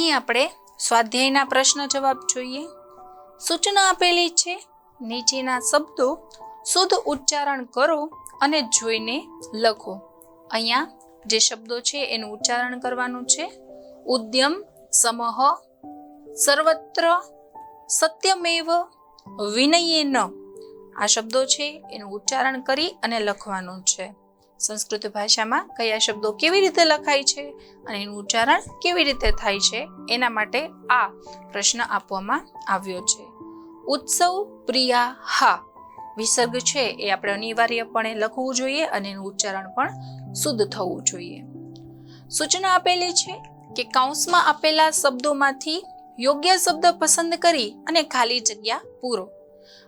અહીં આપણે સ્વાધ્યાયના પ્રશ્ન જવાબ જોઈએ। સૂચના આપેલી છે, નીચેના શબ્દો શુદ્ધ ઉચ્ચારણ કરો અને જોઈને લખો। અહીંયા જે શબ્દો છે એનું ઉચ્ચારણ કરવાનું છે। ઉદ્યમ, સમહ, સર્વત્ર, સત્યમેવ, વિનયેન, આ શબ્દો છે એનું ઉચ્ચારણ કરી અને લખવાનું છે। સંસ્કૃત ભાષામાં કયા શબ્દો કેવી રીતે લખાય છે અને એનું ઉચ્ચારણ કેવી રીતે થાય છે એના માટે આ પ્રશ્ન આપવામાં આવ્યો છે। ઉત્સવ પ્રિયા હા, વિસર્ગ છે એ આપણે અનિવાર્યપણે લખવું જોઈએ અને એનું ઉચ્ચારણ પણ શુદ્ધ થવું જોઈએ। સૂચના આપેલી છે કે કૌંસમાં આપેલા શબ્દોમાંથી યોગ્ય શબ્દ પસંદ કરી અને ખાલી જગ્યા પૂરો।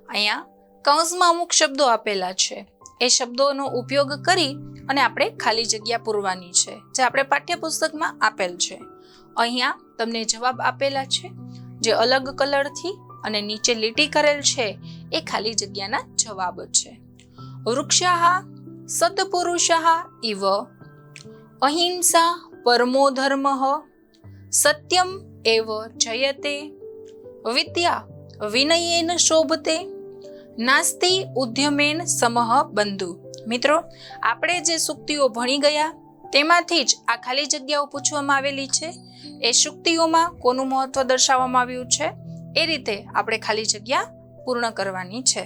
અહીંયા કૌંસમાં અમુક શબ્દો આપેલા છે, એ શબ્દોનો ઉપયોગ કરી અને આપણે ખાલી જગ્યા પૂરવાની છે, જે આપણે પાઠ્યપુસ્તકમાં આપેલ છે। અહીંયા તમને જવાબ આપેલા છે, જે અલગ કલરથી અને નીચે લીટી કરેલ છે એ ખાલી જગ્યાના જવાબ છે। વૃક્ષાઃ સત્પુરુષાઃ ઇવ, અહિંસા પરમો ધર્મઃ, સત્યમ એવ જયતે, વિદ્યા વિનયેન શોભતે, નાસ્તિ ઉદ્યમેન સમઃ બંધુ। મિત્રો, આપણે જે સૂક્તિઓ ભણી ગયા તેમાંથી જ આ ખાલી જગ્યાઓ પૂછવામાં આવેલી છે। એ સૂક્તિઓમાં કોનું મહત્વ દર્શાવવામાં આવ્યું છે એ રીતે આપણે ખાલી જગ્યા પૂર્ણ કરવાની છે।